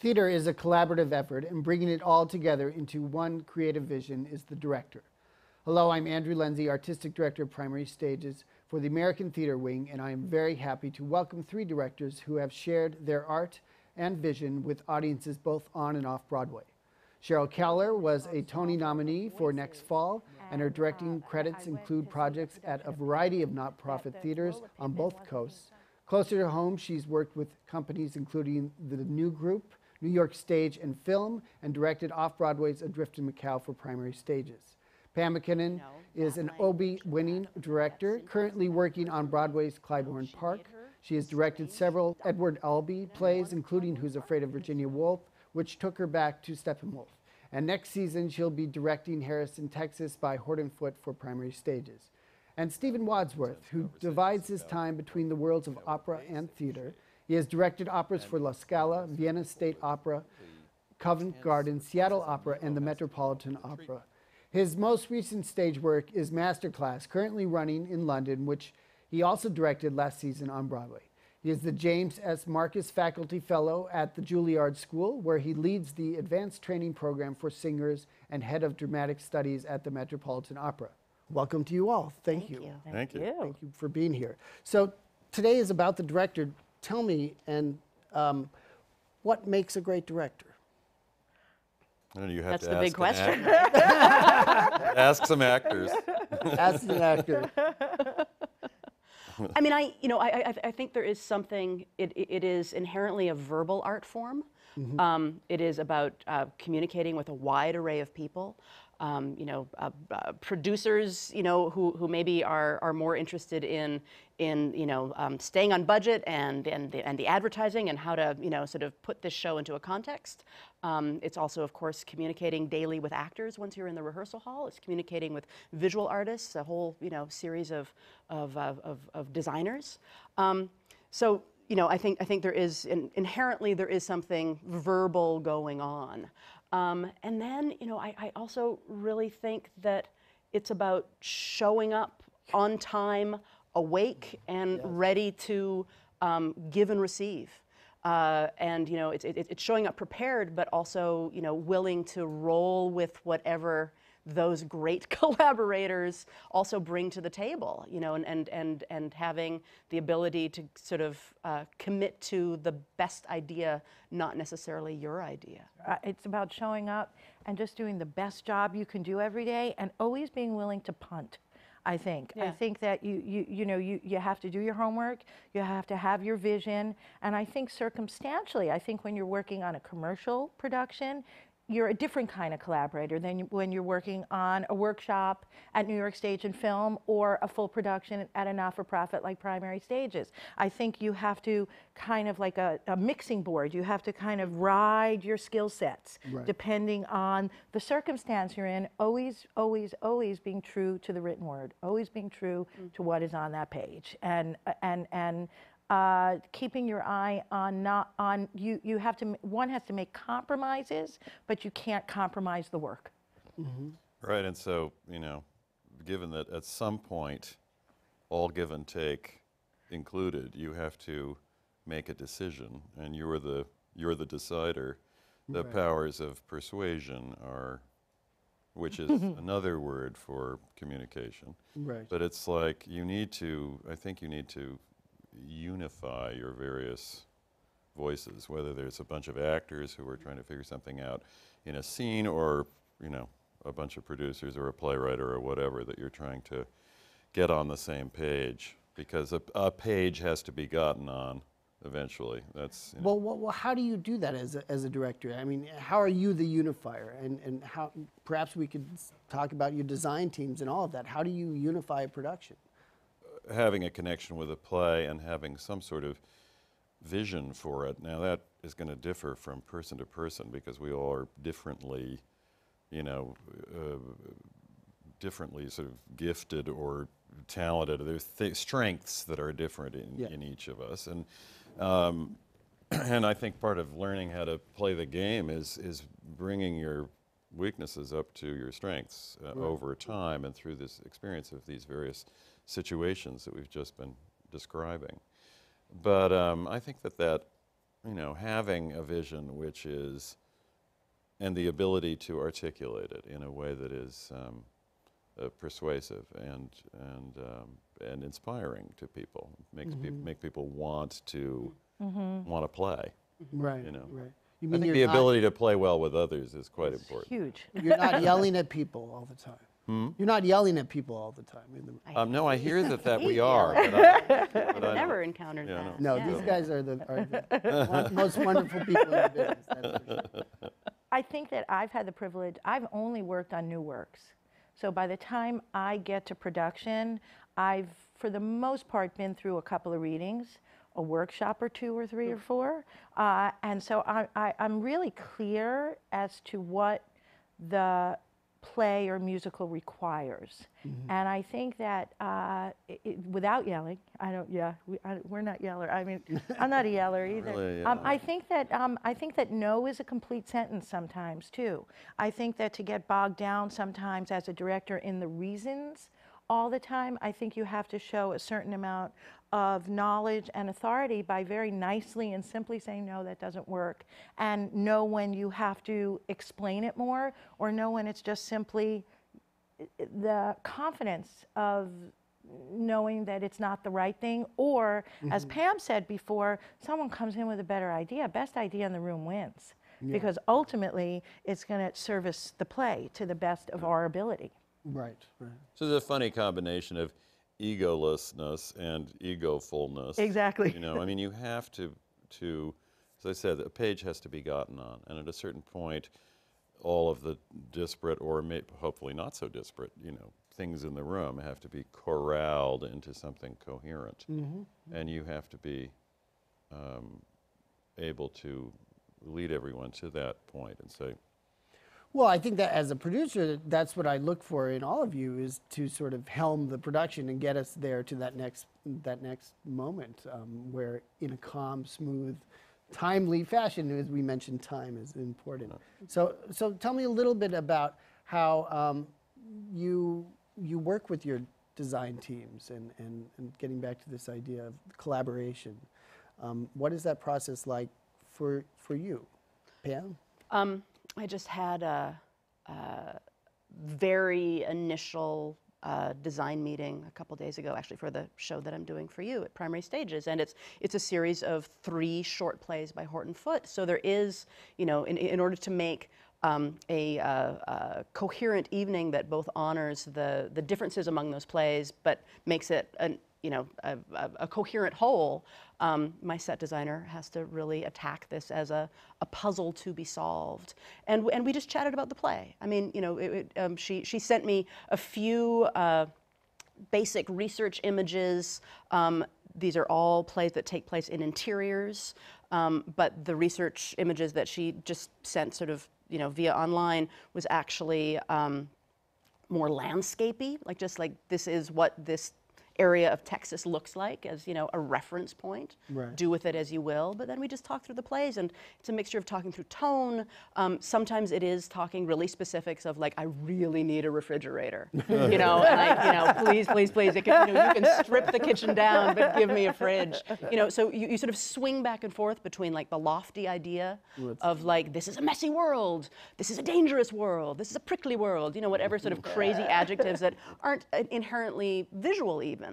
Theater is a collaborative effort, and bringing it all together into one creative vision is the director. Hello, I'm Andrew Lindsay, Artistic Director of Primary Stages for the American Theater Wing, and I am very happy to welcome 3 directors who have shared their art and vision with audiences both on and off Broadway. Sheryl Kaller was a Tony nominee for next fall, and her directing credits include projects at a variety of not-profit theaters on both coasts. Closer to home, she's worked with companies including the New Group, New York Stage and Film, and directed off-Broadway's Adrift in Macau for Primary Stages. Pam MacKinnon is an Obie-winning director, currently working on Broadway's Clybourne Park. She has directed several Edward Albee plays, including Who's Afraid of Virginia Woolf, which took her back to Steppenwolf. And next season, she'll be directing Harrison, Texas by Horton Foote for Primary Stages. And Stephen Wadsworth, who divides his time between the worlds of opera and theater. He has directed operas for La Scala, Vienna State Opera, Covent Garden, Seattle Opera, and the Metropolitan Opera. His most recent stage work is Masterclass, currently running in London, which he also directed last season on Broadway. He is the James S. Marcus Faculty Fellow at the Juilliard School, where he leads the advanced training program for singers and head of dramatic studies at the Metropolitan Opera. Welcome to you all. Thank you. Thank you. Thank you for being here. So today is about the director. Tell me, what makes a great director? You have That's to the ask big question. Ask some actors. Ask an actor. I mean, I think there is something. It is inherently a verbal art form. Mm-hmm. It is about communicating with a wide array of people. Producers, who maybe are more interested in staying on budget and the advertising and how to sort of put this show into a context. It's also, of course, communicating daily with actors once you're in the rehearsal hall. It's communicating with visual artists, a whole series of designers. So I think there is inherently there is something verbal going on. And then, I also really think that it's about showing up on time, awake, and ready to give and receive. And, it's showing up prepared, but also, willing to roll with whatever those great collaborators also bring to the table, and having the ability to sort of commit to the best idea, not necessarily your idea. It's about showing up and just doing the best job you can do every day, and always being willing to punt. I think. Yeah. I think that you have to do your homework, you have to have your vision, and I think circumstantially, I think when you're working on a commercial production, you're a different kind of collaborator than when you're working on a workshop at New York Stage and Film or a full production at a not-for-profit like Primary Stages. I think you have to kind of like a mixing board. You have to kind of ride your skill sets depending on the circumstance you're in, always, always, always being true to the written word, always being true to what is on that page. And keeping your eye on you have to, one has to make compromises, but you can't compromise the work. Mm-hmm. Right, and so, given that at some point, all give and take included, you have to make a decision, and you're the decider. The powers of persuasion are, which is another word for communication. Right. But it's like I think you need to unify your various voices, whether there's a bunch of actors who are trying to figure something out in a scene, or a bunch of producers or a playwright or whatever, that you're trying to get on the same page, because a page has to be gotten on eventually. That's well, how do you do that as a director? I mean, how are you the unifier, and how perhaps we could talk about your design teams and all of that. How do you unify a production? Having a connection with a play and having some sort of vision for it. Now that is going to differ from person to person, because we all are differently, differently sort of gifted or talented. There's strengths that are different in each of us, and I think part of learning how to play the game is bringing your weaknesses up to your strengths over time and through this experience of these various situations that we've just been describing. But I think that you know, having a vision which is, and the ability to articulate it in a way that is persuasive and inspiring to people, makes make people want to play. Right. You know, right. I think the ability to play well with others is quite important. Huge. You're not yelling at people all the time. You're not yelling at people all the time. No, I hear that we hate are. yelling. But I Never don't- encountered yeah, that. No, Yeah. these guys are the most wonderful people in the business. That's for sure. I think that I've had the privilege, I've only worked on new works. So by the time I get to production, I've, for the most part, been through a couple of readings, a workshop or two or three or four. And so I'm really clear as to what the play or musical requires. And I think that without yelling, we're not yeller. I mean, I'm not a yeller either. Really, I think that no is a complete sentence sometimes too. I think that to get bogged down sometimes as a director in the reasons all the time, I think you have to show a certain amount of knowledge and authority by very nicely and simply saying, no, that doesn't work, and know when you have to explain it more, or know when it's just simply the confidence of knowing that it's not the right thing, or as Pam said before, someone comes in with a better idea. Best idea in the room wins, because ultimately it's going to service the play to the best of our ability. Right, right. So there's a funny combination of egolessness and egofulness. Exactly. You know, I mean, you have to, as I said, a page has to be gotten on, and at a certain point, all of the disparate, or hopefully not so disparate, you know, things in the room have to be corralled into something coherent, and you have to be able to lead everyone to that point and say, Well, I think that as a producer, that's what I look for in all of you, is to sort of helm the production and get us there to that next moment, where in a calm, smooth, timely fashion, as we mentioned, time is important. So tell me a little bit about how you work with your design teams and getting back to this idea of collaboration. What is that process like for you, Pam? I just had a very initial design meeting a couple days ago, actually, for the show that I'm doing for you at Primary Stages, and it's a series of 3 short plays by Horton Foote. So there is, you know, in order to make a coherent evening that both honors the differences among those plays, but makes it a coherent whole, my set designer has to really attack this as a puzzle to be solved. And we just chatted about the play. I mean, you know, she sent me a few basic research images. These are all plays that take place in interiors, but the research images that she just sent sort of, you know, via online was actually more landscapey, like just like this is what this area of Texas looks like, as, you know, a reference point. Right. Do with it as you will. But then we just talk through the plays, and it's a mixture of talking through tone. Sometimes it is talking really specifics of, like, I really need a refrigerator, you know, and please, please, please. It can, you know, you can strip the kitchen down, but give me a fridge, you know. So you sort of swing back and forth between, like, the lofty idea of, like, this is a messy world, this is a dangerous world, this is a prickly world, you know, whatever sort of crazy adjectives that aren't inherently visual even.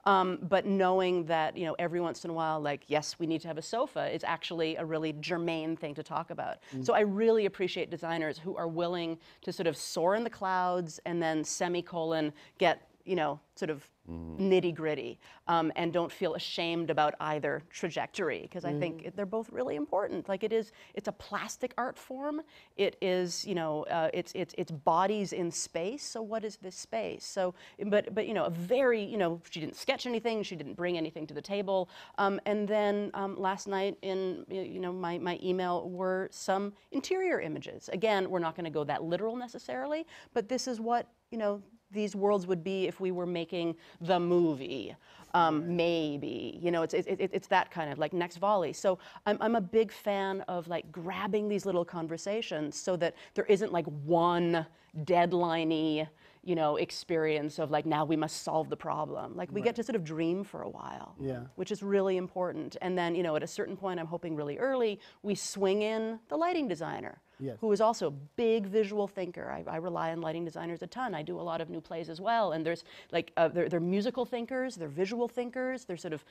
But knowing that, you know, every once in a while, like, yes, we need to have a sofa is actually a really germane thing to talk about. So I really appreciate designers who are willing to sort of soar in the clouds and then semicolon get, you know, sort of nitty gritty, and don't feel ashamed about either trajectory, because I think they're both really important. Like, it's a plastic art form. It is, you know, it's bodies in space. So what is this space? So, but you know, a very, you know, she didn't sketch anything. She didn't bring anything to the table. And then last night in, you know, my email were some interior images. Again, we're not going to go that literal necessarily, but this is what, you know, these worlds would be if we were making the movie, maybe, you know, it's that kind of, like, next volley. So I'm a big fan of, like, grabbing these little conversations so that there isn't, like, one deadline-y, you know, experience of like, now we must solve the problem. Like we get to sort of dream for a while, which is really important. And then, you know, at a certain point, I'm hoping really early, we swing in the lighting designer, who is also a big visual thinker. I rely on lighting designers a ton. I do a lot of new plays as well. And there's like, they're musical thinkers, they're visual thinkers. They're sort of,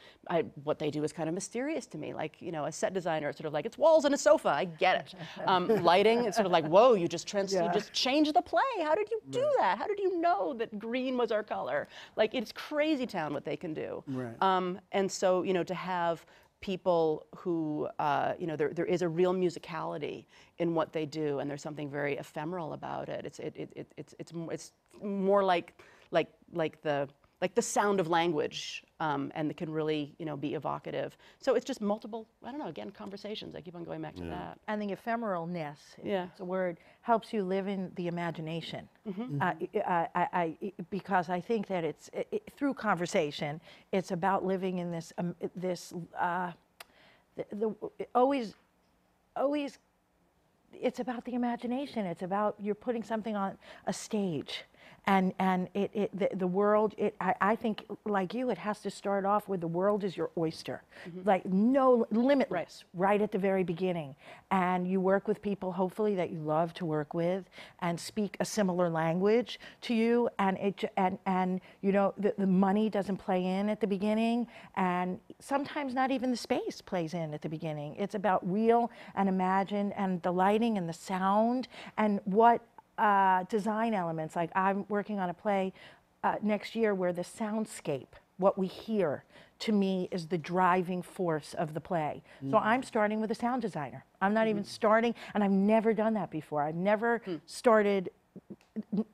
what they do is kind of mysterious to me. Like, you know, a set designer, it's sort of like, it's walls and a sofa, I get it. Lighting, it's sort of like, whoa, you just changed the play. How did you do that? How did you know that green was our color? Like, it's crazy town what they can do. And so, you know, to have people who, you know, there is a real musicality in what they do, and there's something very ephemeral about it. It's more like the sound of language, and it can really, you know, be evocative. So it's just multiple, I don't know, again, conversations. I keep on going back to that. And the ephemeralness, if it's a word, helps you live in the imagination. Because I think that it's, through conversation, it's about living in this, always, it's about the imagination. It's about, you're putting something on a stage. And the world, I think, like you, it has to start off with the world is your oyster. Like, no, limitless, right at the very beginning. And you work with people, hopefully, that you love to work with and speak a similar language to you. And you know, the money doesn't play in at the beginning. And sometimes not even the space plays in at the beginning. It's about real and imagined, and the lighting and the sound and what design elements. Like, I'm working on a play next year where the soundscape, what we hear, to me is the driving force of the play. So I'm starting with a sound designer. I'm not even starting, and I've never done that before. I've never started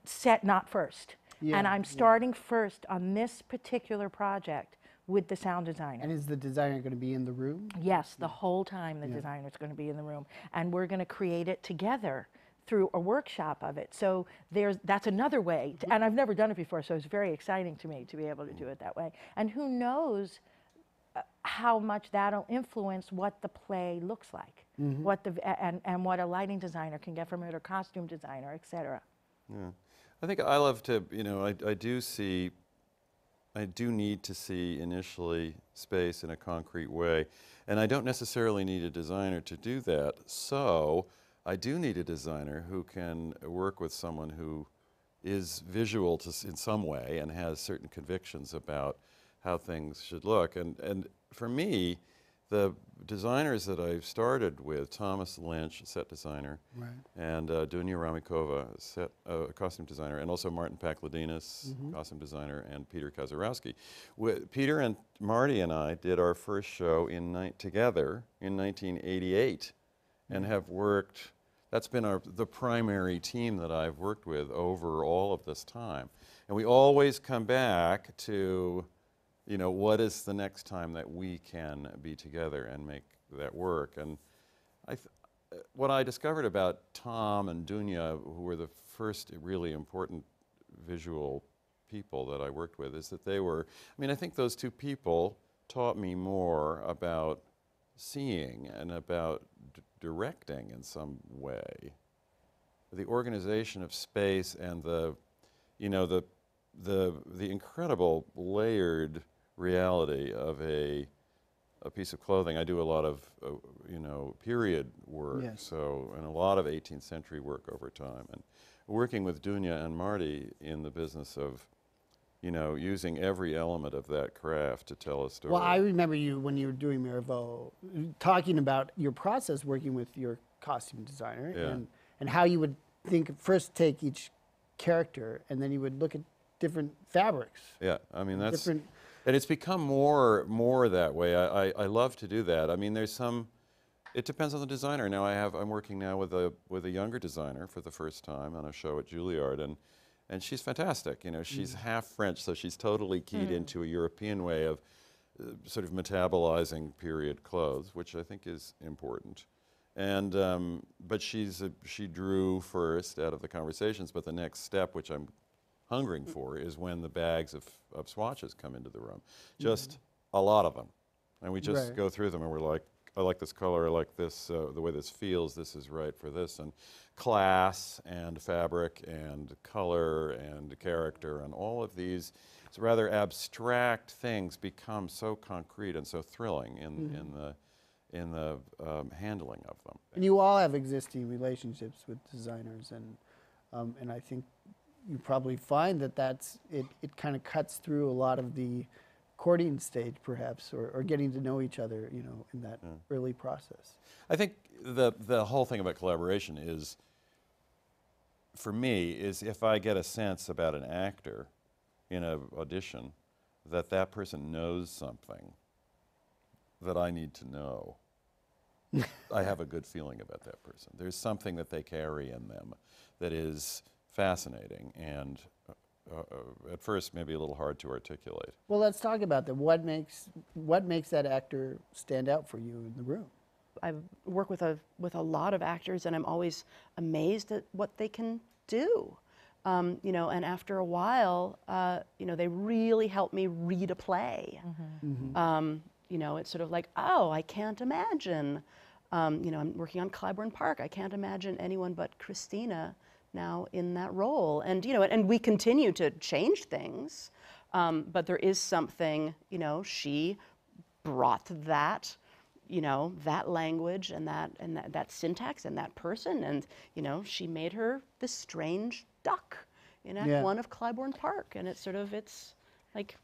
set not first. And I'm starting first on this particular project with the sound designer. And is the designer going to be in the room? Yes, the whole time the designer's going to be in the room. And we're going to create it together through a workshop of it. So that's another way, and I've never done it before, so it's very exciting to me to be able to do it that way. And who knows how much that'll influence what the play looks like, what and what a lighting designer can get from it, or costume designer, et cetera. Yeah, I think I love to, you know, I do need to see initially space in a concrete way, and I don't necessarily need a designer to do that. So I do need a designer who can work with someone who is visual in some way and has certain convictions about how things should look. And for me, the designers that I've started with, Thomas Lynch, set designer, and Dunya Ramikova, costume designer, and also Martin Pakladinas, costume designer, and Peter Kazarowski. Peter and Marty and I did our first show together in 1988. And have worked, that's been the primary team that I've worked with over all of this time. And we always come back to, you know, what is the next time that we can be together and make that work? And what I discovered about Tom and Dunya, who were the first really important visual people that I worked with, is that they were, I mean, I think those two people taught me more about seeing and about directing in some way. The organization of space and the incredible layered reality of a piece of clothing. I do a lot of you know, period work, so, and a lot of 18th century work over time, and working with Dunya and Marty in the business of, you know, using every element of that craft to tell a story. Well, I remember you, when you were doing Mirabeau, talking about your process working with your costume designer, and how you would first take each character, and then you would look at different fabrics. Yeah, I mean, that's, and it's become more that way. I love to do that. I mean, there's some, it depends on the designer. Now I'm working now with a younger designer for the first time on a show at Juilliard, and she's fantastic. You know, she's half French, so she's totally keyed into a European way of sort of metabolizing period clothes, which I think is important. And but she drew first out of the conversations. But the next step, which I'm hungering for, is when the bags of swatches come into the room. Just a lot of them, and we just go through them, and we're like, I like this color, I like this, the way this feels, this is right for this, and class and fabric and color and character and all of these rather abstract things become so concrete and so thrilling in the handling of them. And you all have existing relationships with designers, and I think you probably find that it kind of cuts through a lot of the courting stage, perhaps, or getting to know each other, you know, in that early process. I think the whole thing about collaboration is, for me, is if I get a sense about an actor in an audition, that person knows something that I need to know. I have a good feeling about that person. There's something that they carry in them that is fascinating and at first maybe a little hard to articulate. Well, let's talk about that. What makes that actor stand out for you in the room? I work with a lot of actors, and I'm always amazed at what they can do. You know, and after a while, you know, they really help me read a play. You know, it's sort of like, oh, I can't imagine. You know, I'm working on Clybourne Park. I can't imagine anyone but Christina now in that role. And, you know, and we continue to change things, but there is something, you know, she brought that, you know, that language and that syntax and that person, and, you know, she made her this strange duck in Act 1 of Clybourne Park. And it's sort of, it's like,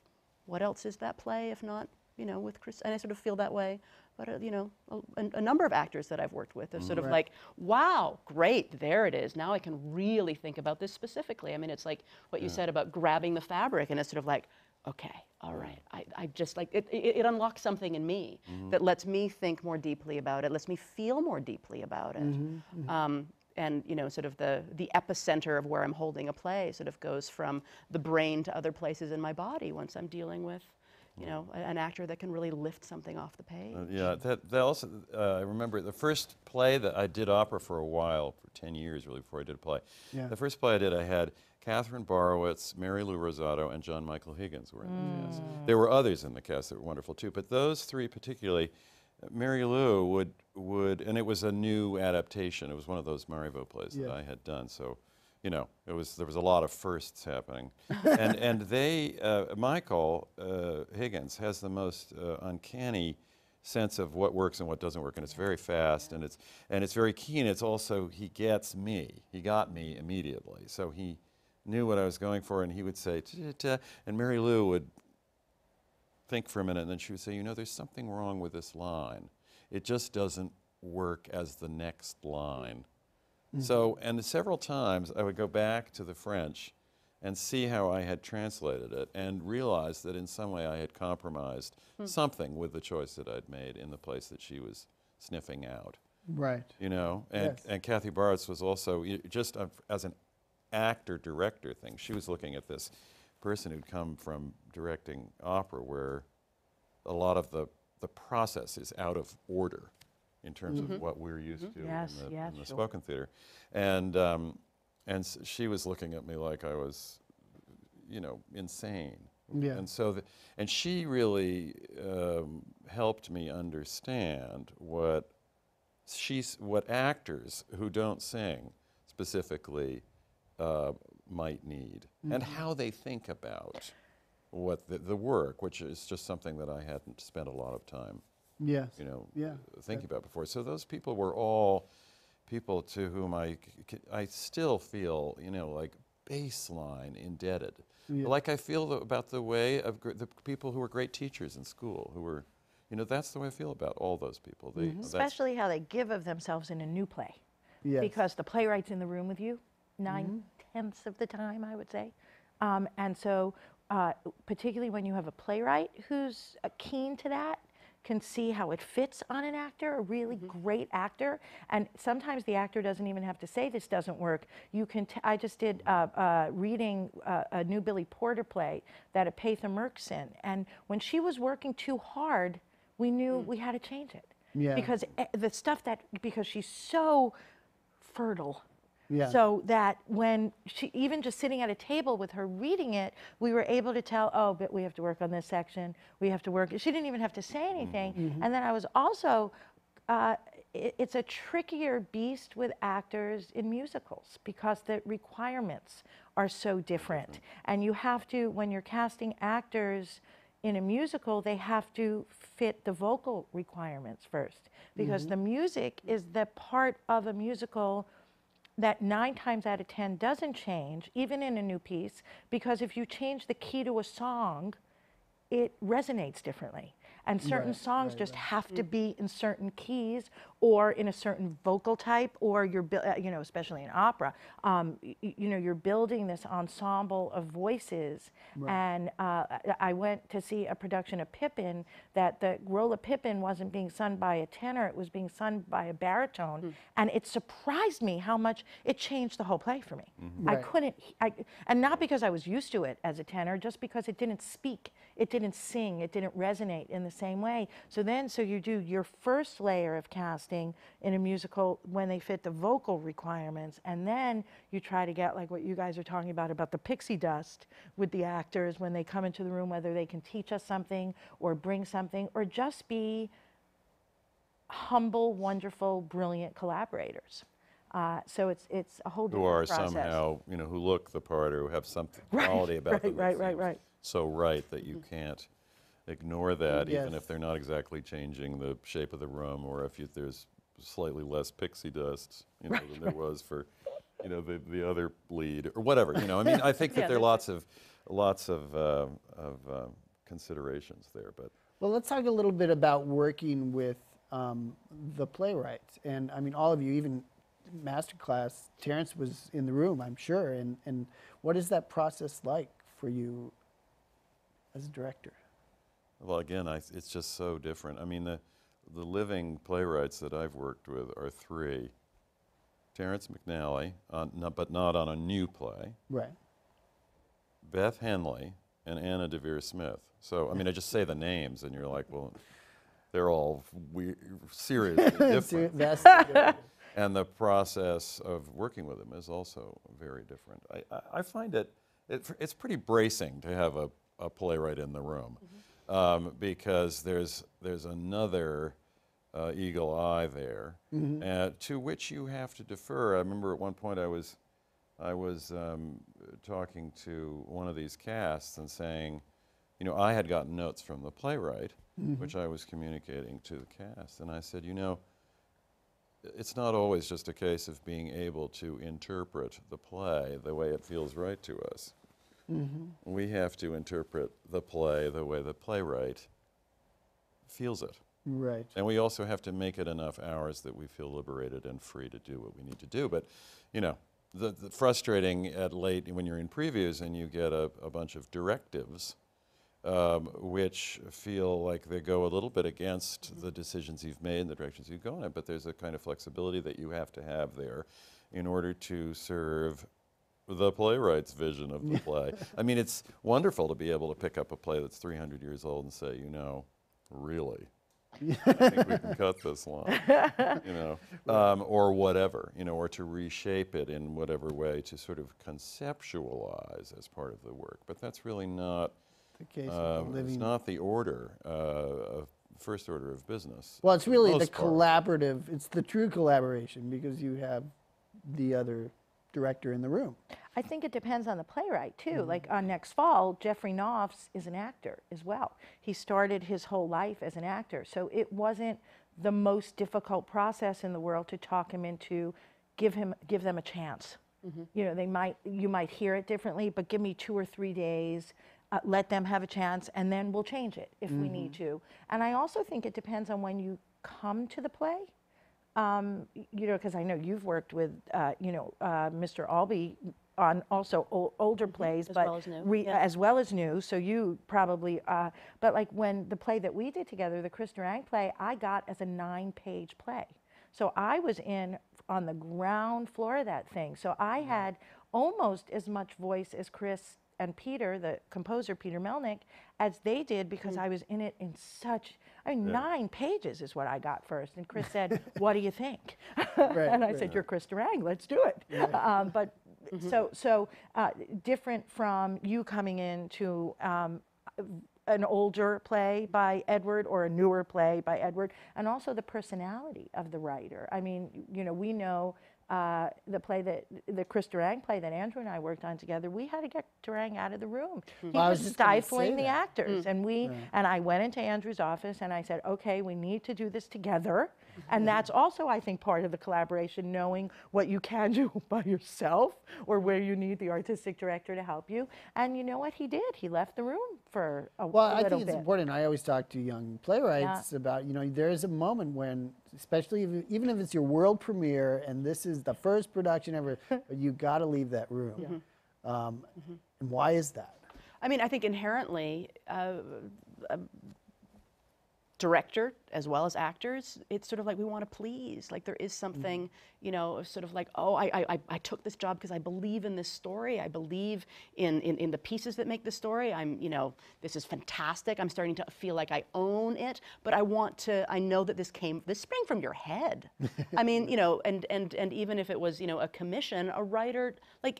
what else is that play if not, you know, with Chris? And I sort of feel that way. But, you know, a number of actors that I've worked with are sort of like, wow, great, there it is. Now I can really think about this specifically. I mean, it's like what you said about grabbing the fabric, and it's sort of like, okay, all right. I just like, it unlocks something in me that lets me think more deeply about it, lets me feel more deeply about it. And, you know, sort of the epicenter of where I'm holding a play sort of goes from the brain to other places in my body once I'm dealing with, you know, an actor that can really lift something off the page. Yeah, that also, I remember the first play that I did opera for a while, for 10 years really, before I did a play. Yeah. The first play I did, I had Catherine Borowitz, Mary Lou Rosato, and John Michael Higgins were in the cast. There were others in the cast that were wonderful too, but those three particularly, Mary Lou would, and it was a new adaptation. It was one of those Marivaux plays that I had done, so, you know, there was a lot of firsts happening. and they, Michael Higgins has the most uncanny sense of what works and what doesn't work, and it's very fast, and it's very keen. It's also, he gets me. He got me immediately. So he knew what I was going for, and he would say, "Ta-ta-ta," and Mary Lou would think for a minute, and then she would say, you know, there's something wrong with this line. It just doesn't work as the next line. So, and several times I would go back to the French and see how I had translated it and realize that in some way I had compromised something with the choice that I'd made in the place that she was sniffing out. Right. You know, and Kathy Bartz was also, just as an actor-director thing, she was looking at this person who'd come from directing opera where a lot of the process is out of order in terms of what we're used to in the spoken theater. And she was looking at me like I was, you know, insane. Yeah. And so, and she really helped me understand what actors who don't sing specifically might need, and how they think about what the work, which is just something that I hadn't spent a lot of time thinking about before. So those people were all people to whom I still feel, you know, like baseline indebted. Like I feel about the way of the people who were great teachers in school, who were, you know, that's the way I feel about all those people. Especially how they give of themselves in a new play. Yes. Because the playwright's in the room with you 9/10 of the time, I would say. And so particularly when you have a playwright who's keen to that, can see how it fits on an actor, a really great actor. And sometimes the actor doesn't even have to say this doesn't work. You can, I just did reading a new Billy Porter play that Epatha Merck's in. And when she was working too hard, we knew we had to change it. Yeah. Because the stuff because she's so fertile. Yeah. So that when she, even just sitting at a table with her reading it, we were able to tell, oh, but we have to work on this section, we have to work. She didn't even have to say anything. And then I was also it's a trickier beast with actors in musicals because the requirements are so different. And you have to, when you're casting actors in a musical, they have to fit the vocal requirements first, because the music is the part of a musical that 9 times out of 10 doesn't change, even in a new piece, because if you change the key to a song, it resonates differently. And certain songs just have to be in certain keys or in a certain vocal type, or you're, you know, especially in opera, you know, you're building this ensemble of voices. And I went to see a production of Pippin that the role of Pippin wasn't being sung by a tenor, it was being sung by a baritone. And it surprised me how much it changed the whole play for me. I couldn't, and not because I was used to it as a tenor, just because it didn't speak, it didn't sing, it didn't resonate in the same way. So then, so you do your first layer of casting in a musical when they fit the vocal requirements, and then you try to get, like what you guys are talking about the pixie dust with the actors when they come into the room, whether they can teach us something or bring something or just be humble, wonderful, brilliant collaborators. So it's a whole different process. Who are somehow, you know, who look the part or who have something quality about them. Right. So right that you can't ignore that, even if they're not exactly changing the shape of the room, or if there's slightly less pixie dust, you know, than there was for, you know, the other lead or whatever. You know, I mean, I think that there are lots of considerations there. But well, let's talk a little bit about working with the playwrights, and I mean, all of you, even Masterclass. Terrence was in the room, I'm sure, and what is that process like for you as a director? Well, again, it's just so different. I mean, the living playwrights that I've worked with are 3. Terrence McNally, but not on a new play. Right. Beth Henley and Anna DeVere Smith. So, I mean, I just say the names, and you're like, well, they're all seriously different. And the process of working with them is also very different. I find it's pretty bracing to have a playwright in the room, because there's another eagle eye there, to which you have to defer. I remember at one point I was talking to one of these casts and saying, you know, I had gotten notes from the playwright, which I was communicating to the cast, and I said, you know, it's not always just a case of being able to interpret the play the way it feels right to us. We have to interpret the play the way the playwright feels it. Right. And we also have to make it enough hours that we feel liberated and free to do what we need to do. But, you know, the frustrating at late when you're in previews and you get a bunch of directives, which feel like they go a little bit against the decisions you've made and the directions you've gone in, but there's a kind of flexibility that you have to have there in order to serve the playwright's vision of the play. I mean, it's wonderful to be able to pick up a play that's 300 years old and say, you know, really, I think we can cut this line, you know, or whatever, you know, or to reshape it in whatever way to sort of conceptualize as part of the work. But that's really not the case of the living. It's not the order, first order of business. Well, it's really the part. collaborative, it's the true collaboration, because you have the other director in the room. I think it depends on the playwright too. Like on next fall, Jeffrey Knopf's is an actor as well. He started his whole life as an actor, so it wasn't the most difficult process in the world to talk him into give them a chance. You know, you might hear it differently, but give me 2 or 3 days. Let them have a chance, and then we'll change it if we need to. And I also think it depends on when you come to the play. You know, because I know you've worked with, you know, Mr. Albee on also older plays, as but well as new. as well as new. So you probably, but like when the play that we did together, the Chris Durang play, I got as a 9-page play. So I was on the ground floor of that thing. So I had almost as much voice as Chris and Peter, the composer, Peter Melnick, as they did, because I was in it in such, I mean, 9 pages is what I got first. And Chris said, what do you think? And I said, you're Chris Durang, let's do it. But so different from you coming in to an older play by Edward or a newer play by Edward, and also the personality of the writer. I mean, you know, we know the play the Chris Durang play that Andrew and I worked on together, we had to get Durang out of the room. He was stifling the actors, and and I went into Andrew's office and I said, okay, we need to do this together. And that's also, I think, part of the collaboration, knowing what you can do by yourself or where you need the artistic director to help you. And you know what he did? He left the room for a little bit. Well, I think it's important. I always talk to young playwrights about, you know, there is a moment when, especially even if it's your world premiere and this is the first production ever, you got to leave that room. And why is that? I mean, I think inherently, director as well as actors, it's sort of like we want to please. Like there is something, you know, sort of like, oh, I took this job because I believe in this story. I believe in the pieces that make the story. You know, this is fantastic. I'm starting to feel like I own it, but I know that this sprang from your head. I mean, you know, and even if it was, you know, a commission, a writer, like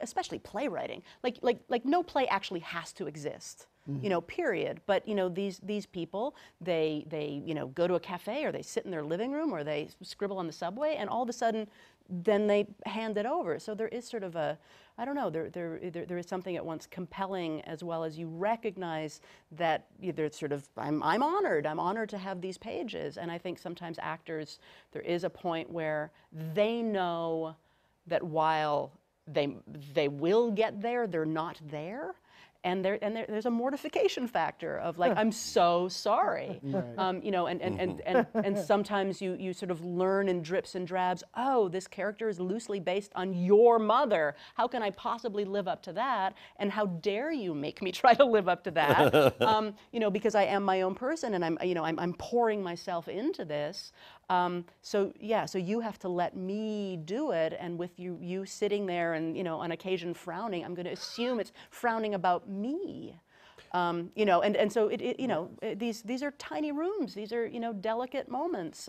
especially playwriting, like no play actually has to exist. You know, period. But you know, these people, they you know, go to a cafe or they sit in their living room or they scribble on the subway, and all of a sudden, then they hand it over. So there is sort of a, I don't know, there is something at once compelling as well as you recognize that there's sort of, I'm honored to have these pages. And I think sometimes actors, there is a point where they know that while they will get there, they're not there. And there's a mortification factor of like, I'm so sorry, you know, and sometimes you sort of learn in drips and drabs, oh, this character is loosely based on your mother. How can I possibly live up to that? And how dare you make me try to live up to that? You know, because I am my own person and I'm pouring myself into this. So you have to let me do it, and with you sitting there and, you know, on occasion frowning, I'm going to assume it's frowning about me. You know, and so you know, these are tiny rooms. These are, you know, delicate moments.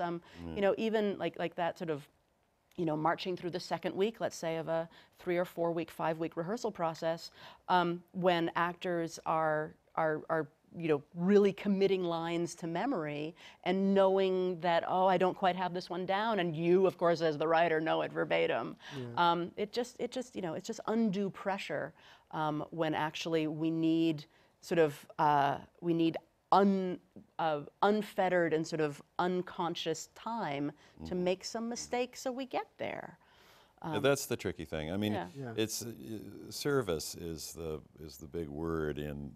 You know, even like that sort of, you know, marching through the second week, let's say, of a 3 or 4 week, 5 week rehearsal process, when actors are you know, really committing lines to memory and knowing that, oh, I don't quite have this one down, and you, of course, as the writer, know it verbatim. It just, you know, it's just undue pressure when actually we need sort of, we need unfettered and sort of unconscious time to make some mistakes so we get there. That's the tricky thing. I mean, it's service is the big word in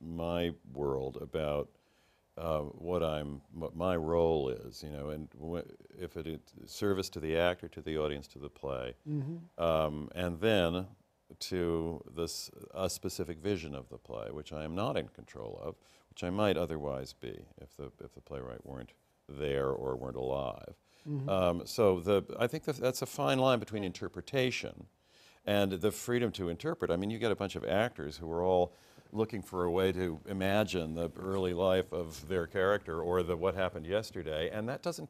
my world about what my role is, you know, and if it is service to the actor, to the audience, to the play, and then to a specific vision of the play, which I am not in control of, which I might otherwise be if the playwright weren't there or weren't alive. So I think that's a fine line between interpretation and the freedom to interpret. I mean, you get a bunch of actors who are all looking for a way to imagine the early life of their character or what happened yesterday, and that's an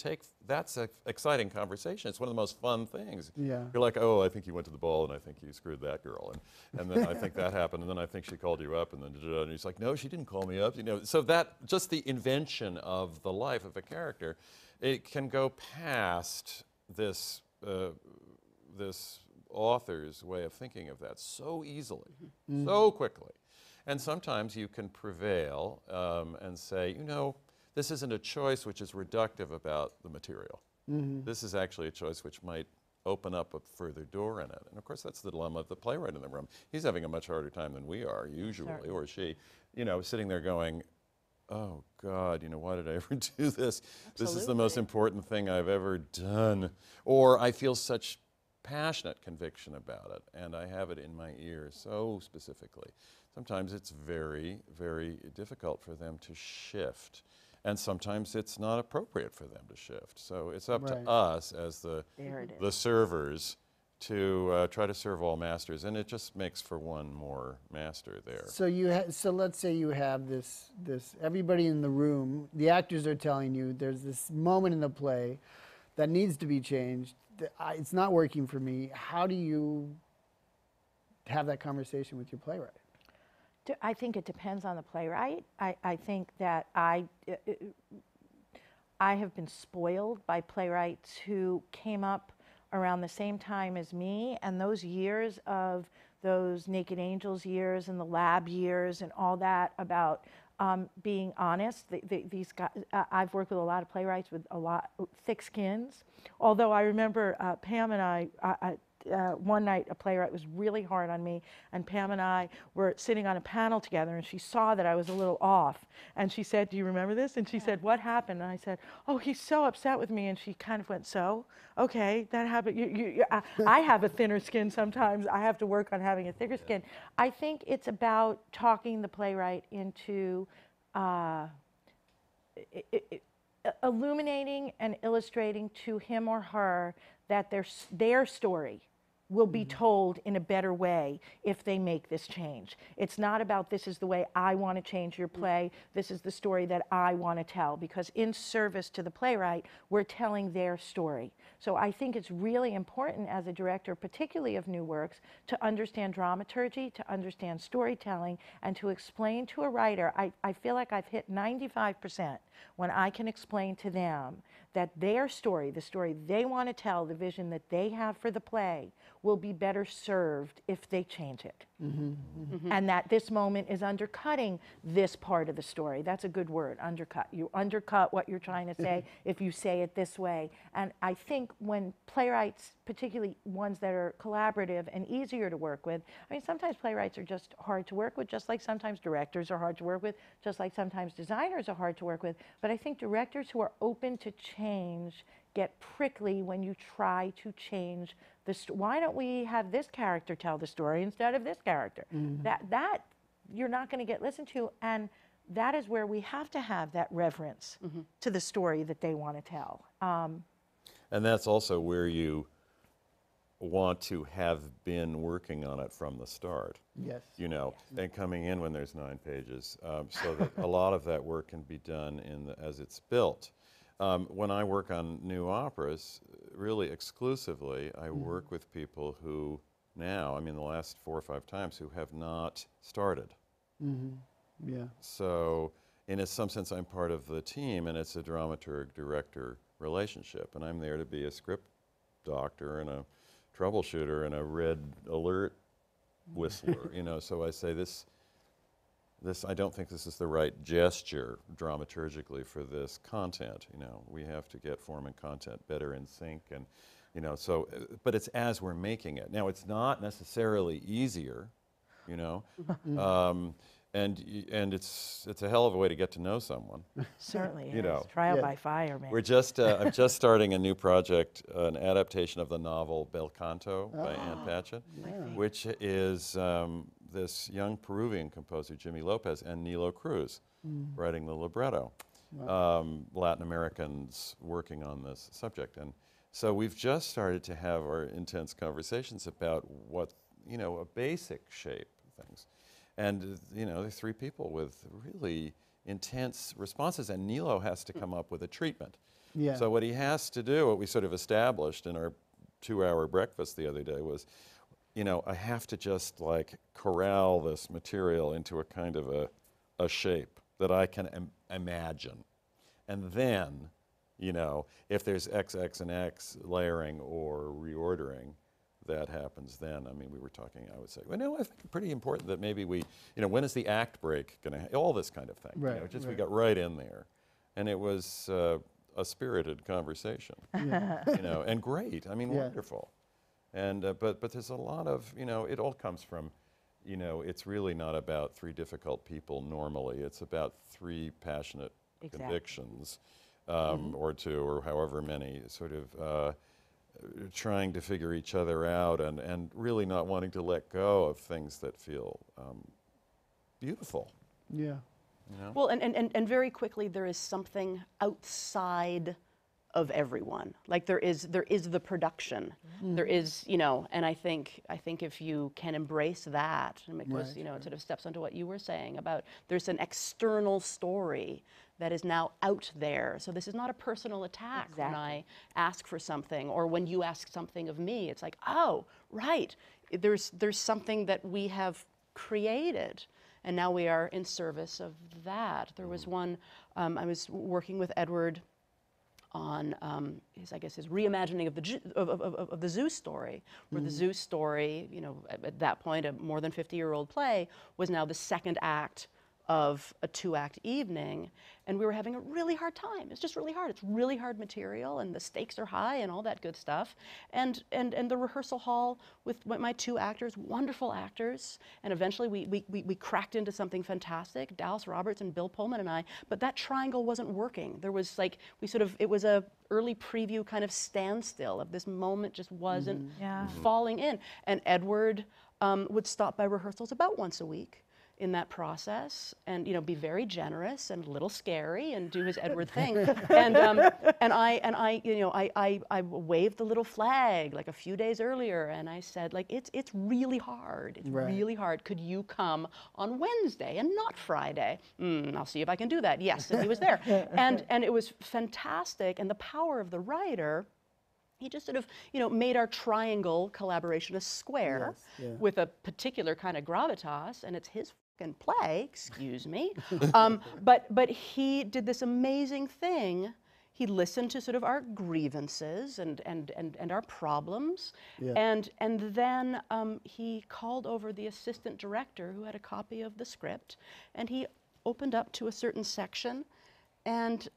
exciting conversation. It's one of the most fun things. You're like, oh, I think you went to the ball, and I think you screwed that girl, and then I think that happened, and then I think she called you up, and then and he's like, no, she didn't call me up, you know. So that, just the invention of the life of a character, it can go past this author's way of thinking of that so easily, so quickly. And sometimes you can prevail and say, you know, this isn't a choice which is reductive about the material. This is actually a choice which might open up a further door in it. And of course, that's the dilemma of the playwright in the room. He's having a much harder time than we are, usually, or she, you know, sitting there going, oh God, you know, why did I ever do this? This is the most important thing I've ever done. Or I feel such passionate conviction about it, and I have it in my ear so specifically. Sometimes it's very, very difficult for them to shift, and sometimes it's not appropriate for them to shift. So it's up to us as the servers to try to serve all masters, and it just makes for one more master there. So so let's say you have this everybody in the room, the actors are telling you there's this moment in the play that needs to be changed. It's not working for me. How do you have that conversation with your playwright? I think it depends on the playwright. I think that I have been spoiled by playwrights who came up around the same time as me, and those years of those Naked Angels years and the lab years and all that about being honest. These guys, I've worked with a lot of playwrights with a lot thick skins. Although I remember Pam and I one night a playwright was really hard on me, and Pam and I were sitting on a panel together, and she saw that I was a little off, and she said, "Do you remember this?" And she said, "What happened?" And I said, "Oh, he's so upset with me." And she kind of went, "So, okay, that happened. I have a thinner skin sometimes. I have to work on having a thicker skin." I think it's about talking the playwright into illuminating and illustrating to him or her that their story will be told in a better way if they make this change. It's not about this is the way I want to change your play, this is the story that I want to tell, because in service to the playwright, we're telling their story. So I think it's really important as a director, particularly of new works, to understand dramaturgy, to understand storytelling, and to explain to a writer. I feel like I've hit 95% when I can explain to them that their story, the story they want to tell, the vision that they have for the play, will be better served if they change it. And that this moment is undercutting this part of the story. That's a good word, undercut. You undercut what you're trying to say if you say it this way. And I think when playwrights, particularly ones that are collaborative and easier to work with, I mean, sometimes playwrights are just hard to work with, just like sometimes directors are hard to work with, just like sometimes designers are hard to work with. But I think directors who are open to change get prickly when you try to change the why don't we have this character tell the story instead of this character? That you're not going to get listened to, and that is where we have to have that reverence to the story that they want to tell. And that's also where you want to have been working on it from the start. Yes. You know, and coming in when there's 9 pages, so that a lot of that work can be done as it's built. When I work on new operas, really exclusively, I work with people who now, I mean the last 4 or 5 times, who have not started. Yeah. So in some sense I'm part of the team, and it's a dramaturg-director relationship, and I'm there to be a script doctor and a troubleshooter and a red alert whistler, you know, so I say this, I don't think this is the right gesture dramaturgically for this content, you know. We have to get form and content better in sync, and, you know, so, but it's as we're making it. Now, it's not necessarily easier, you know, and it's a hell of a way to get to know someone. Certainly You is. know. Trial by fire, man. We're just, I'm just starting a new project, an adaptation of the novel Bel Canto by Ann Patchett, which is this young Peruvian composer, Jimmy Lopez, and Nilo Cruz, writing the libretto. Latin Americans working on this subject. And so we've just started to have our intense conversations about what, you know, a basic shape of things. And, you know, there's 3 people with really intense responses, and Nilo has to come up with a treatment. Yeah. So what he has to do, what we sort of established in our 2-hour breakfast the other day was, you know, I have to just like corral this material into a kind of a shape that I can imagine. And then, you know, if there's X, X, and X layering or reordering, that happens then. I mean, we were talking, I would say, well, no, I think it's pretty important that maybe we, you know, when is the act break going to, all this kind of thing. Right, You know, just right. we got right in there. And it was a spirited conversation, you know, and great. I mean, wonderful. And, but there's a lot of, you know, it all comes from, you know, it's really not about 3 difficult people normally. It's about 3 passionate convictions, or 2, or however many, sort of trying to figure each other out, and really not wanting to let go of things that feel beautiful. Yeah. You know? Well, and very quickly, there is something outside of everyone. Like there is the production. There is, you know, and I think if you can embrace that, and it goes, you know, it sort of steps onto what you were saying about there's an external story that is now out there. So this is not a personal attack when I ask for something, or when you ask something of me. It's like, oh, right, there's something that we have created. And now we are in service of that. There was one, I was working with Edward on his reimagining of the Zeus story, where the Zeus story, at that point, a more than 50-year-old play, was now the second act of a 2-act evening, and we were having a really hard time. It's just really hard. It's really hard material, and the stakes are high, and all that good stuff. And the rehearsal hall with my 2 actors, wonderful actors, and eventually we cracked into something fantastic, Dallas Roberts and Bill Pullman and I, but that triangle wasn't working. There was it was a early preview kind of standstill of this moment just wasn't falling in. And Edward would stop by rehearsals about once a week in that process, and be very generous and a little scary and do his Edward thing. And I waved the little flag like a few days earlier, and I said, like, it's really hard. It's really hard. Could you come on Wednesday and not Friday? I'll see if I can do that. Yes, and he was there. And it was fantastic. And the power of the writer, he just sort of, made our triangle collaboration a square with a particular kind of gravitas, and it's his fucking play, excuse me. But he did this amazing thing. He listened to sort of our grievances and our problems, and then he called over the assistant director who had a copy of the script, and he opened up to a certain section, and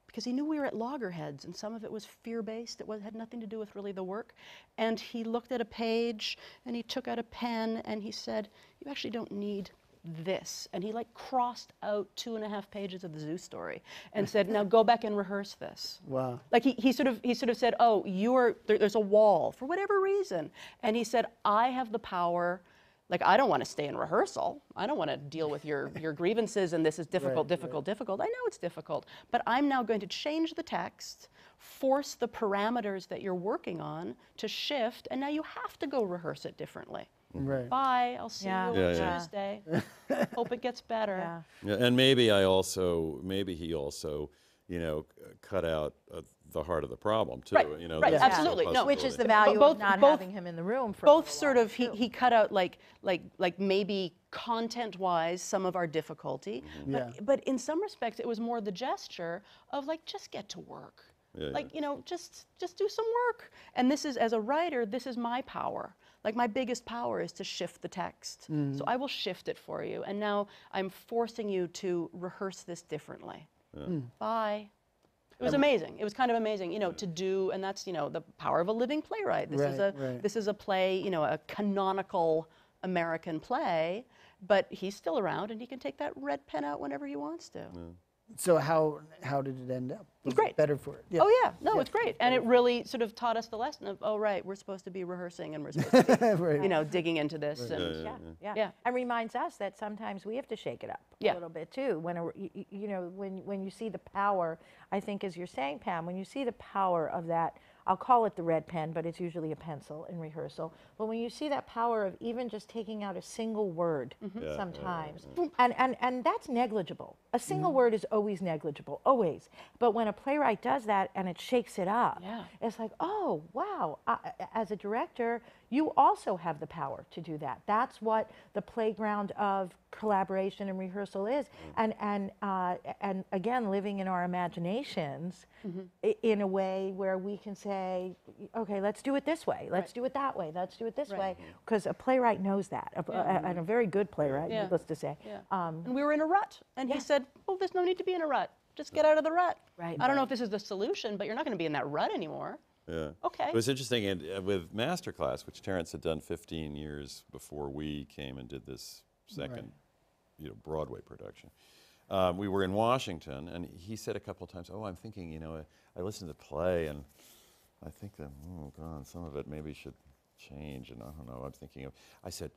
because he knew we were at loggerheads, and some of it was fear-based. It had nothing to do with really the work. And he looked at a page, and he took out a pen, and he said, "You actually don't need this." And he crossed out 2.5 pages of the Zeus story, and said, "Now go back and rehearse this." Wow. Like he sort of said, "Oh, there's a wall for whatever reason," and he said, "I have the power." Like, I don't want to stay in rehearsal. I don't want to deal with your grievances, and this is difficult, difficult. I know it's difficult, but I'm now going to change the text, force the parameters that you're working on to shift, and now you have to go rehearse it differently. Right. Bye, I'll see you on Tuesday. Hope it gets better. Yeah, and maybe he also, cut out the heart of the problem too. Right, absolutely. No, which is the value of not having him in the room for both sort of he cut out like maybe content-wise some of our difficulty, but in some respects it was more the gesture of just get to work. Just do some work. And this is, as a writer, this is my power. Like, my biggest power is to shift the text. So I will shift it for you. And now I'm forcing you to rehearse this differently. Bye. It was amazing. It was kind of amazing, to do, and that's, the power of a living playwright. This is a play, a canonical American play, but he's still around, and he can take that red pen out whenever he wants to. So how did it end up? Was great. It better for it? Oh yeah, no, it's great, and it really sort of taught us the lesson of, oh right, we're supposed to be rehearsing, and we're supposed to be, digging into this, and and reminds us that sometimes we have to shake it up a little bit too. When you see the power, I think, as you're saying, Pam, when you see the power of that. I'll call it the red pen, but it's usually a pencil in rehearsal. But when you see that power of even just taking out a single word sometimes, and that's negligible. A single word is always negligible, always. But when a playwright does that and it shakes it up, it's like, oh, wow. As a director, you also have the power to do that. That's what the playground of collaboration and rehearsal is. And again, living in our imaginations in a way where we can say, okay, let's do it this way, let's do it that way, let's do it this way, because a playwright knows that, and a very good playwright, needless to say. And we were in a rut, and he said, well, there's no need to be in a rut. Just get out of the rut. Right. I don't know if this is the solution, but you're not going to be in that rut anymore. Yeah. Okay. It was interesting, and with Masterclass, which Terrence had done 15 years before we came and did this second, Broadway production. We were in Washington, and he said a couple of times, "Oh, I'm thinking, I listened to the play, and I think that, oh God, some of it maybe should change." And I don't know. I'm thinking of. I said,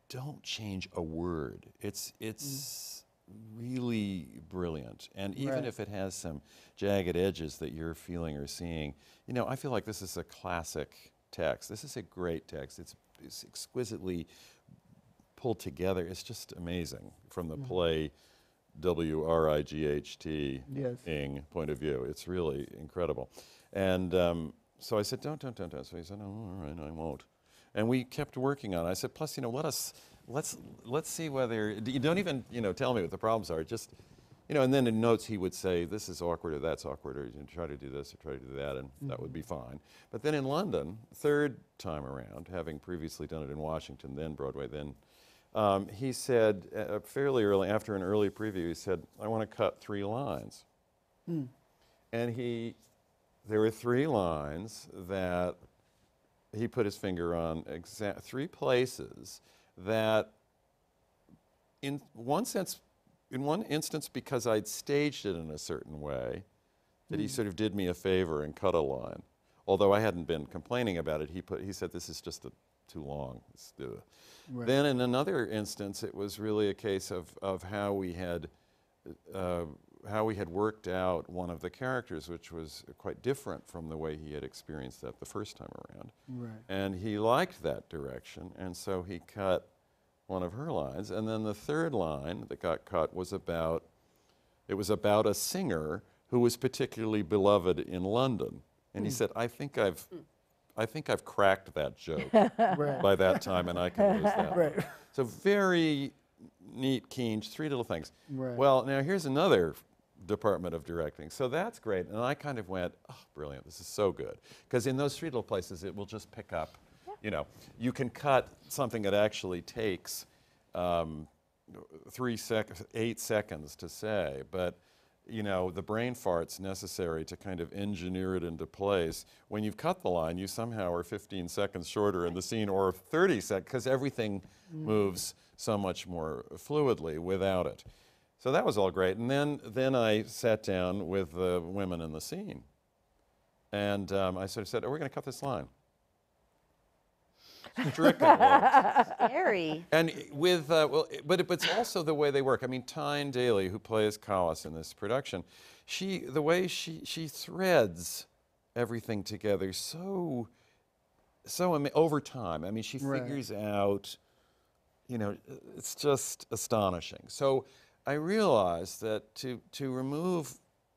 "Don't change a word. It's really brilliant, and even if it has some jagged edges that you're feeling or seeing, I feel like this is a classic text. This is a great text. It's exquisitely pulled together. It's just amazing from the play WRIGHT ing point of view. It's really incredible. And so I said, don't. So he said, "Oh, all right, I won't." And we kept working on it. I said, plus, let let's see whether, you don't even, tell me what the problems are, just, and then in notes he would say, this is awkward or that's awkward, or try to do this or try to do that, and that would be fine. But then in London, third time around, having previously done it in Washington, then Broadway, then, he said, fairly early, after an early preview, he said, I want to cut 3 lines. And there were 3 lines that he put his finger on, 3 places that in one instance, because I'd staged it in a certain way, that he sort of did me a favor and cut a line. Although I hadn't been complaining about it, he said, this is just too long. Right. Then in another instance, it was really a case of how we had worked out one of the characters, which was quite different from the way he had experienced that the first time around. Right. And he liked that direction, and so he cut one of her lines. And then the third line that got cut was about a singer who was particularly beloved in London. And he said, I think I've cracked that joke by that time, and I can use that. Right. So very neat, keen, 3 little things. Right. Well, now here's another department of directing. So that's great. And I kind of went, oh, brilliant, this is so good. Because in those 3 little places, it will just pick up, you can cut something that actually takes 8 seconds to say, but the brain farts necessary to kind of engineer it into place. When you've cut the line, you somehow are 15 seconds shorter in the scene, or 30 seconds, because everything moves so much more fluidly without it. So that was all great. And then I sat down with the women in the scene. And I sort of said, we're going to cut this line. Stricken look. Scary. And with, but it's also the way they work. I mean, Tyne Daly, who plays Collis in this production, the way she threads everything together so over time. I mean, she figures out, it's just astonishing. So I realized that to remove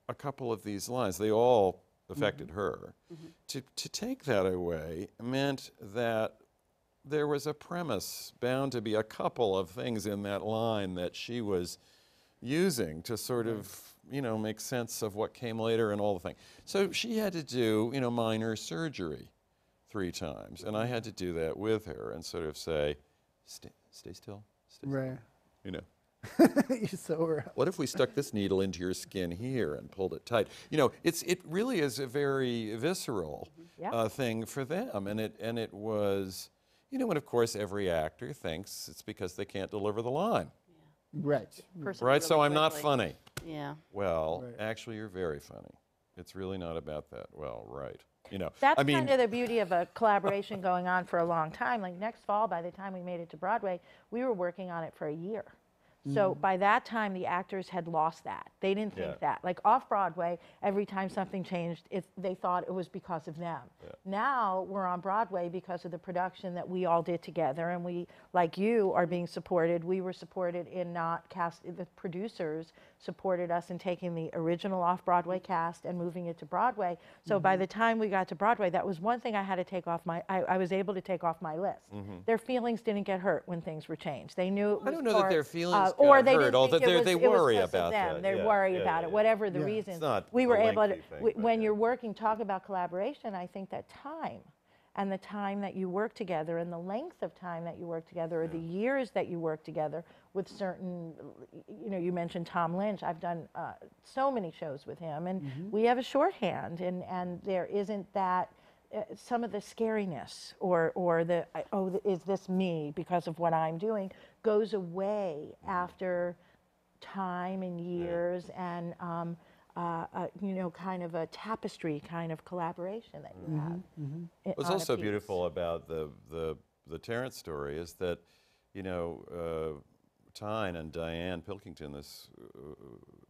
a couple of these lines, they all affected her. To take that away meant that there was a premise, bound to be a couple of things in that line that she was using to sort of, make sense of what came later and all the things. So she had to do, minor surgery 3 times, and I had to do that with her and sort of say, stay still, stay still. You sew her up. What if we stuck this needle into your skin here and pulled it tight? It really is a very visceral thing for them, and it was. And of course, every actor thinks it's because they can't deliver the line. Right. Right, really so I'm not funny. Yeah. Well, actually, you're very funny. It's really not about that. Well, right. That's kind of the beauty of a collaboration going on for a long time. Like next fall, by the time we made it to Broadway, we were working on it for a year. So by that time, the actors had lost that. They didn't think that. Like off Broadway, every time something changed, they thought it was because of them. Now we're on Broadway because of the production that we all did together, and we, like you, are being supported. We were supported in the producers supported us in taking the original off-Broadway cast and moving it to Broadway. So by the time we got to Broadway, that was one thing I had to take off I was able to take off my list. Their feelings didn't get hurt when things were changed. They knew it was I don't know that their feelings or they hurt, didn't although think they worry about them. that. They worry about it, whatever the reason. It's not we were a able to, lengthy thing, when you're working, talk about collaboration, I think that time and the time that you work together and the length of time that you work together or the years that you work together with certain, you mentioned Tom Lynch. I've done so many shows with him, and we have a shorthand, and there isn't that, some of the scariness or the, is this me because of what I'm doing, goes away after time and years and kind of a tapestry kind of collaboration that you have. What's also beautiful about the Terrence story is that, Tyne and Diane Pilkington, this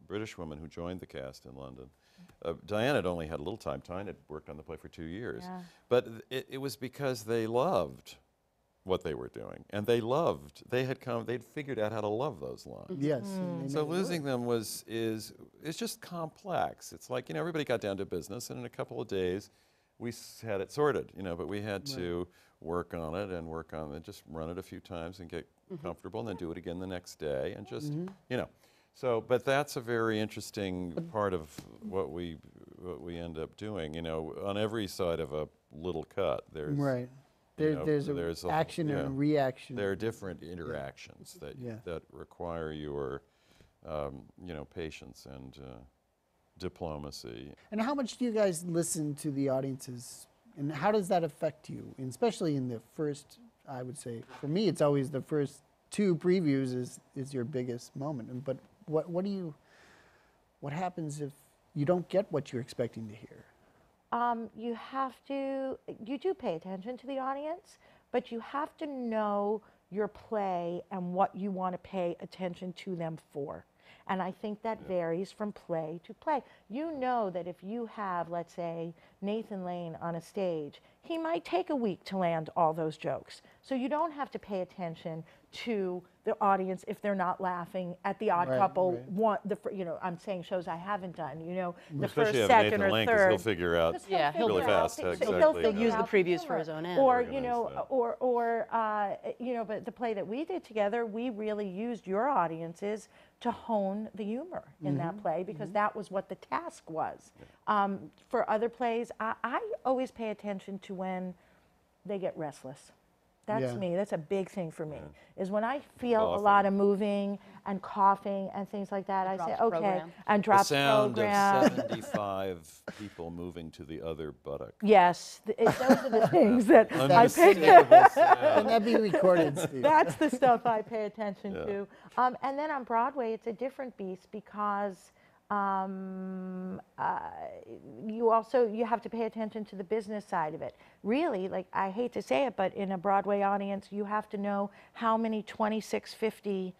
British woman who joined the cast in London, Diane had only had a little time. Tyne had worked on the play for 2 years. But it was because they loved what they were doing. And they'd figured out how to love those lines. Yes. So losing them it's just complex. It's like, everybody got down to business, and in a couple of days, we had it sorted, but we had to work on it, just run it a few times and get comfortable, and then do it again the next day, and just, you know. So, but that's a very interesting part of what we end up doing. You know, on every side of a little cut, there's Right. you know, There's there's an action and a reaction. There are different interactions that require your, you know, patience and diplomacy. And how much do you guys listen to the audiences, and how does that affect you? And especially in the first, I would say, for me, it's always the first 2 previews is your biggest moment. But what happens if you don't get what you're expecting to hear? You do pay attention to the audience, but you have to know your play and what you want to pay attention to them for. And I think that varies from play to play. You know that if you have, let's say, Nathan Lane on a stage, he might take a week to land all those jokes. So you don't have to pay attention to the audience if they're not laughing at the Odd Couple. You know, I'm saying shows I haven't done. You know, the Especially first, second, Nathan or Lane, 'cause third. he'll figure out really fast. Exactly. He'll use the previews for his own end. Or you know, you know, but the play that we did together, we really used your audiences to hone the humor in that play, because that was what the task was. For other plays, I always pay attention to when they get restless. That's me. That's a big thing for me. Is when I feel a lot of moving and coughing and things like that, I say, okay, program. and The drops sound program. of 75 people moving to the other buttock. Yes, those are the things that I pay. Unmistakable sound. And that be recorded, Steve. That's the stuff I pay attention to. And then on Broadway, it's a different beast, because you have to pay attention to the business side of it. Really, like, I hate to say it, but in a Broadway audience, you have to know how many $26.50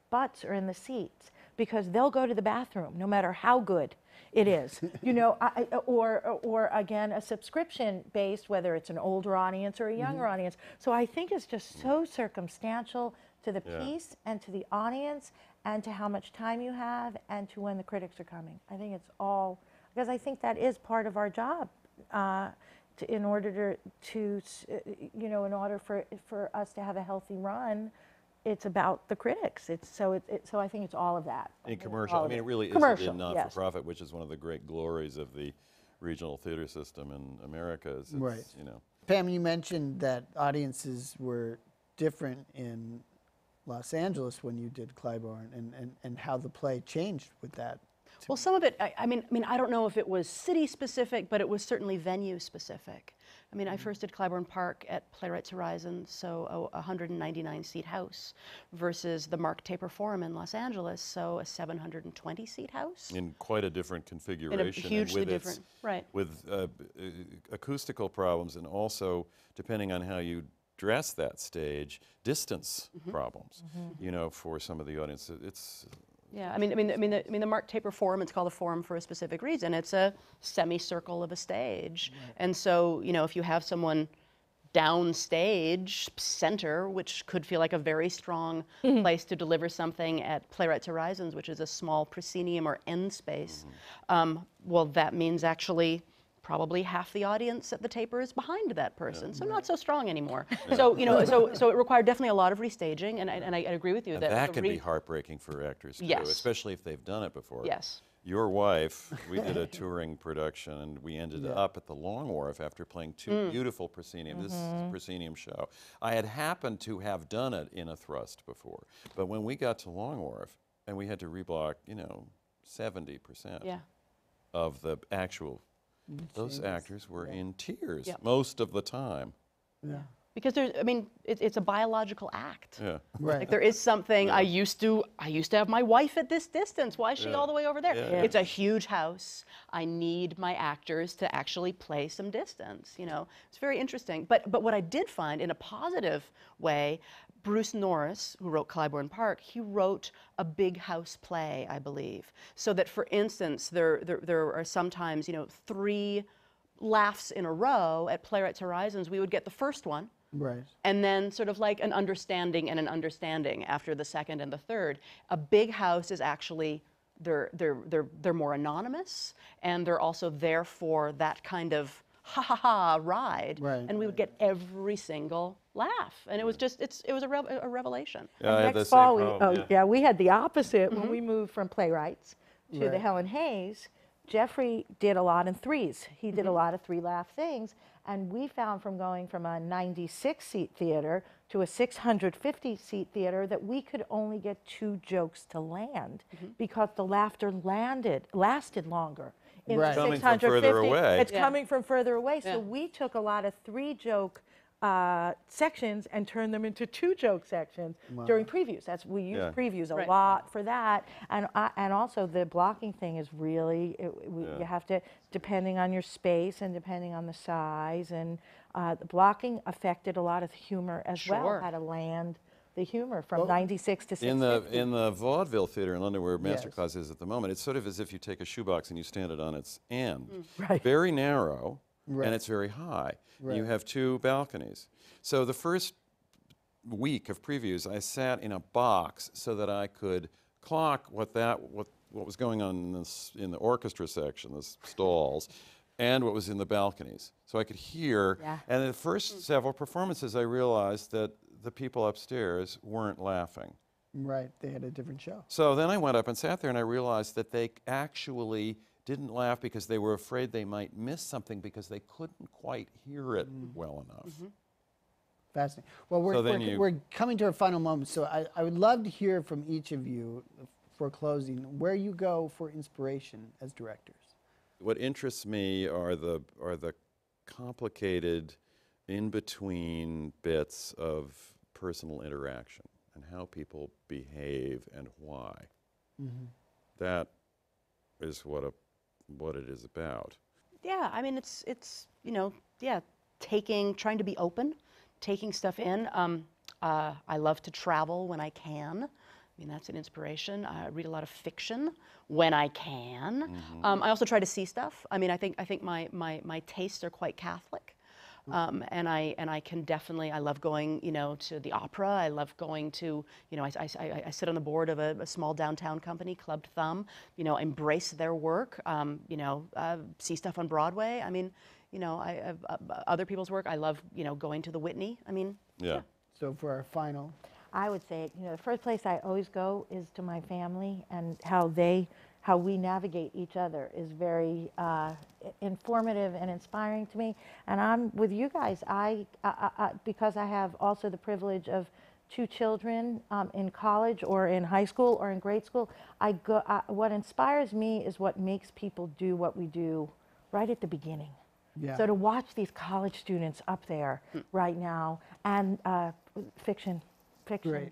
butts are in the seats, because they'll go to the bathroom no matter how good it is. You know, or again, a subscription based, whether it's an older audience or a younger audience. So I think it's just so circumstantial to the piece and to the audience, and to how much time you have, and to when the critics are coming. I think it's all, because I think that is part of our job, in order to you know, in order for us to have a healthy run, it's about the critics. So I think it's all of that. In commercial, I mean, it really is in not-for-profit, which is one of the great glories of the regional theater system in America. Is it's, you know. Pam, you mentioned that audiences were different in Los Angeles when you did Clybourne, and how the play changed with that. Well, some of it, I mean, I don't know if it was city-specific, but it was certainly venue-specific. I mean, I first did Clybourne Park at Playwrights Horizon, so a 199-seat house, versus the Mark Taper Forum in Los Angeles, so a 720-seat house. In quite a different configuration. In a hugely different, With acoustical problems, and also, depending on how you dress that stage, distance problems. You know, for some of the audience, it's. Yeah, I mean, the Mark Taper Forum, it's called a forum for a specific reason. It's a semicircle of a stage, and so, you know, if you have someone downstage, center, which could feel like a very strong place to deliver something at Playwrights Horizons, which is a small proscenium or end space, well, that means actually probably half the audience at the Taper is behind that person, so not so strong anymore. So, you know, so it required definitely a lot of restaging, and I agree with you and that that can be heartbreaking for actors too, especially if they've done it before. Yes. Your wife, we did a touring production, and we ended up at the Long Wharf after playing 2 beautiful proscenium. This is a proscenium show. I had happened to have done it in a thrust before, but when we got to Long Wharf, and we had to reblock, you know, 70% of the actual. Those actors were in tears most of the time. Because there's, I mean, it's a biological act. Right. Like, there is something. I used to have my wife at this distance. Why is she all the way over there? It's a huge house. I need my actors to actually play some distance. You know, it's very interesting. But what I did find, in a positive way, Bruce Norris, who wrote Clybourne Park, he wrote a big house play, I believe. So that, for instance, there are sometimes, you know, 3 laughs in a row at Playwrights Horizons. We would get the first one, and then sort of like an understanding and an understanding after the second and the third. A big house is actually, they're more anonymous, and they're also there for that kind of ha ha ha ride, and we would get every single laugh, and it was just it was a revelation. Yeah, I had the Next same fall, problem. we had the opposite when we moved from Playwrights to the Helen Hayes. Jeffrey did a lot in threes. He did a lot of three-laugh things, and we found from going from a 96-seat theater to a 650-seat theater that we could only get 2 jokes to land because the laughter lasted longer. In Right. the Coming from further away. It's coming from further away, so we took a lot of 3-joke sections and turned them into 2-joke sections during previews. We use previews a lot for that, and also the blocking thing is really you have to, depending on your space and depending on the size, and the blocking affected a lot of humor as well. How to land the humor from 96 to 650. In the vaudeville theater in London, where Masterclass is at the moment, it's sort of as if you take a shoebox and you stand it on its end. Very narrow, and it's very high. You have 2 balconies. So the first week of previews, I sat in a box so that I could clock what was going on in the orchestra section, the stalls, and what was in the balconies. So I could hear. And in the first several performances, I realized that the people upstairs weren't laughing. Right, they had a different show. So then I went up and sat there, and I realized that they actually didn't laugh because they were afraid they might miss something because they couldn't quite hear it well enough. Fascinating. Well, we're coming to our final moment, so I would love to hear from each of you for closing where you go for inspiration as directors. What interests me are the complicated in-between bits of personal interaction and how people behave and why. That is what it is about. Yeah, I mean, it's trying to be open, taking stuff in. I love to travel when I can. I mean, that's an inspiration. I read a lot of fiction when I can. I also try to see stuff. I mean, I think my tastes are quite Catholic. And I can definitely, I love going, to the opera. I love going to, I sit on the board of a small downtown company, Clubbed Thumb, embrace their work, see stuff on Broadway. I mean, other people's work. I love, going to the Whitney. I mean, yeah. So for our final. I would say, the first place I always go is to my family, and how we navigate each other is very informative and inspiring to me. And I'm with you guys. Because I have also the privilege of 2 children in college or in high school or in grade school, what inspires me is what makes people do what we do right at the beginning. So to watch these college students up there right now, and fiction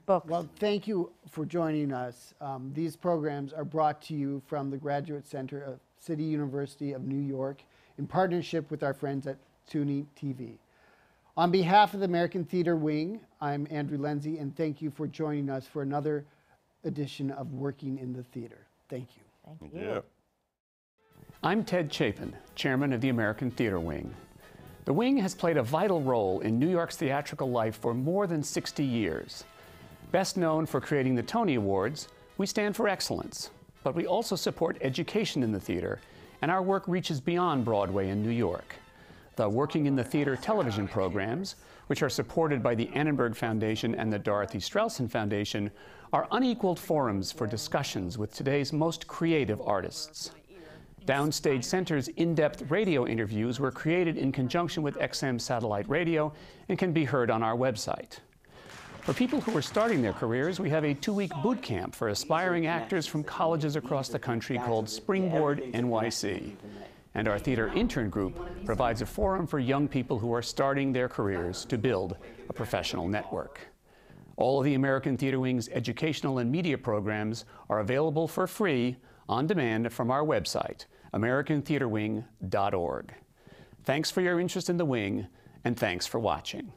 books. Well, thank you for joining us. These programs are brought to you from the Graduate Center of City University of New York in partnership with our friends at CUNY TV. On behalf of the American Theater Wing, I'm Andrew Lindsay, and thank you for joining us for another edition of Working in the Theater. Thank you. Thank you. I'm Ted Chapin, chairman of the American Theater Wing. The Wing has played a vital role in New York's theatrical life for more than 60 years. Best known for creating the Tony Awards, we stand for excellence, but we also support education in the theater, and our work reaches beyond Broadway in New York. The Working in the Theater television programs, which are supported by the Annenberg Foundation and the Dorothy Strelsin Foundation, are unequaled forums for discussions with today's most creative artists. Downstage Center's in-depth radio interviews were created in conjunction with XM Satellite Radio and can be heard on our website. For people who are starting their careers, we have a 2-week boot camp for aspiring actors from colleges across the country called Springboard NYC. And our theater intern group provides a forum for young people who are starting their careers to build a professional network. All of the American Theater Wing's educational and media programs are available for free on demand from our website, americantheaterwing.org. Thanks for your interest in the Wing, and thanks for watching.